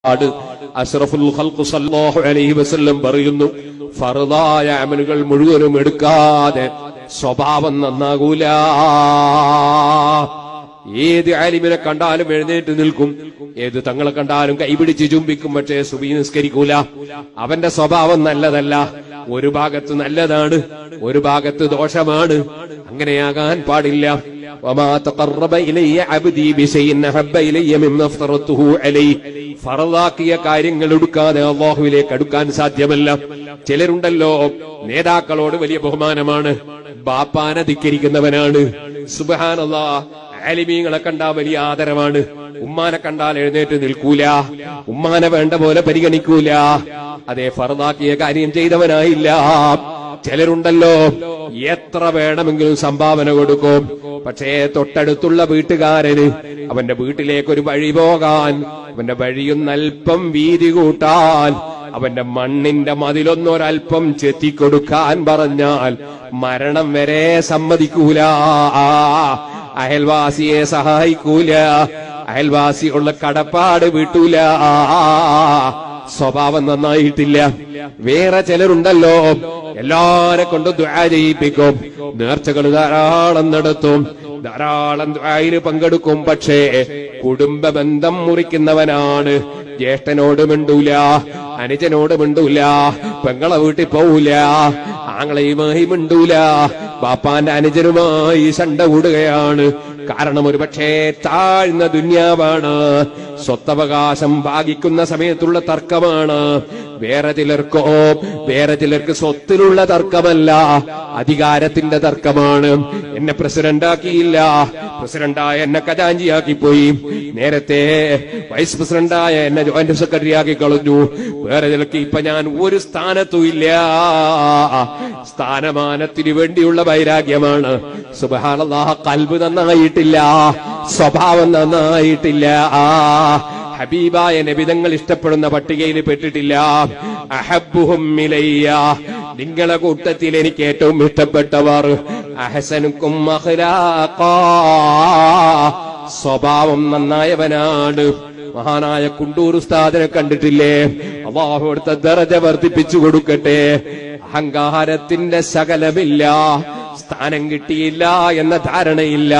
അഷ്റഫുൽ ഖൽഖ് സല്ലല്ലാഹു അലൈഹി വസല്ലം പറയുന്നു, ഫർദായ അമലുകൾ മുഴുവനും എടുക്കാതെ സ്വഭാവം നന്നാകൂല. ഏത് ആലിമിനെ കണ്ടാലും എഴുന്നേറ്റ് നിൽക്കും, ഏത് തങ്ങളെ കണ്ടാലും കൈപിടിച്ച് ചുംബിക്കും, പക്ഷേ സുബഹി നിസ്കരിക്കൂല. അവന്റെ സ്വഭാവം നല്ലതല്ല. ഒരു ഭാഗത്ത് നല്ലതാണ്, ഒരു ഭാഗത്ത് ദോഷമാണ്. അങ്ങനെയാകാൻ പാടില്ല. വമാ തഖറബ ഇലയ്യ അബ്ദി ബിശൈഇൻ അഹബ്ബ ഇലയ്യ മിമ്മ അഫ്തറതുഹു അലൈഹി. ഫർദാക്കിയ കാര്യങ്ങൾ എടുക്കാതെ അല്ലാഹുവിലേക്ക് അടുക്കാൻ സാധ്യമല്ല. ചിലരുണ്ടല്ലോ, നേതാക്കളോട് വലിയ ബഹുമാനമാണ്, ബാപ്പാനെ ധിക്കരിക്കുന്നവനാണ്. സുബ്ഹാനല്ലാഹ്. ആലിമീങ്ങളെ കണ്ടാൽ വലിയ ആദരവാണ്, ഉമ്മാനെ കണ്ടാൽ എഴുന്നേറ്റ് നിൽക്കൂല, ഉമ്മാനെ വേണ്ട പോലെ പരിഗണിക്കൂല. അതേ ഫർദാക്കിയ കാര്യം ചെയ്തവനായില്ല. ചിലരുണ്ടല്ലോ, എത്ര വേണമെങ്കിലും സംഭാവന കൊടുക്കും, പക്ഷേ തൊട്ടടുത്തുള്ള വീട്ടുകാരന് അവന്റെ വീട്ടിലേക്കൊരു വഴി പോകാൻ, അവന്റെ വഴിയൊന്നൽപ്പം വീതി കൂട്ടാൻ, അവന്റെ മണ്ണിന്റെ മതിലൊന്നൊരൽപ്പം ചെത്തിക്കൊടുക്കാൻ പറഞ്ഞാൽ മരണം വരെ സമ്മതിക്കൂല. അയൽവാസിയെ സഹായിക്കൂല, അയൽവാസിയുള്ള കടപ്പാട് വീട്ടൂല. സ്വഭാവം നന്നായിട്ടില്ല. വേറെ ചിലരുണ്ടല്ലോ, എല്ലാരെ കൊണ്ടും ദുആ ചെയ്യിപ്പിക്കും, നേർച്ചകൾ ധാരാളം നടത്തും, ധാരാളം ദുആയിൽ പങ്കെടുക്കും, പക്ഷേ കുടുംബ ബന്ധം മുറിക്കുന്നവനാണ്. ജ്യേഷ്ഠനോട് മിണ്ടൂല, അനുജനോട് മിണ്ടൂല, പെങ്ങളെ വീട്ടിൽ പോവൂല, ആങ്ങളയുമായി മിണ്ടൂല, ബാപ്പാന്റെ അനുജനുമായി ശണ്ട കൂടുകയാണ്. കാരണം ഒരു പക്ഷേ താഴ്ന്ന ദുന്യാവാണ്, സ്വത്തവകാശം ഭാഗിക്കുന്ന സമയത്തുള്ള തർക്കമാണ്. വേറെ ചിലർക്ക് സ്വത്തിലുള്ള തർക്കമല്ല, അധികാരത്തിന്റെ തർക്കമാണ്. എന്നെ പ്രസിഡന്റാക്കിയില്ല, പ്രസിഡന്റായ എന്നെ ഖജാഞ്ചിയാക്കി പോയി, നേരത്തെ വൈസ് പ്രസിഡന്റായ എന്നെ ജോയിന്റ് സെക്രട്ടറി ആക്കി കളഞ്ഞു. വേറെ ചിലർക്ക് ഇപ്പൊ ഞാൻ ഒരു സ്ഥാനത്തും ഇല്ല. സ്ഥാനമാനത്തിന് വേണ്ടിയുള്ള വൈരാഗ്യമാണ്. സുബ്ഹാനല്ലാഹ്. ഖൽബ് നന്നായിട്ടില്ല, സ്വഭാവം നന്നായിട്ടില്ല. ഹബീബായ നബിതങ്ങൾ ഇഷ്ടപ്പെടുന്ന പട്ടികയിൽ പെട്ടിട്ടില്ല. അഹബ്ബുഹും ഇലയ്യ, നിങ്ങളെ കൂട്ടത്തിൽ എനിക്ക് ഏറ്റവും ഇഷ്ടപ്പെട്ടവർ അഹ്സനുക്കും അഖ്ലാഖാ, സ്വഭാവം നന്നായവനാണ്. മഹാനായ കുണ്ടൂർ ഉസ്താദിനെ കണ്ടിട്ടില്ലേ? അല്ലാഹു അവിടുത്തെ ദറജ വർദ്ധിപ്പിച്ചു കൊടുക്കട്ടെ. അഹങ്കാരത്തിന്റെ ശകലമില്ല, സ്ഥാനം കിട്ടിയില്ല എന്ന ധാരണയില്ല.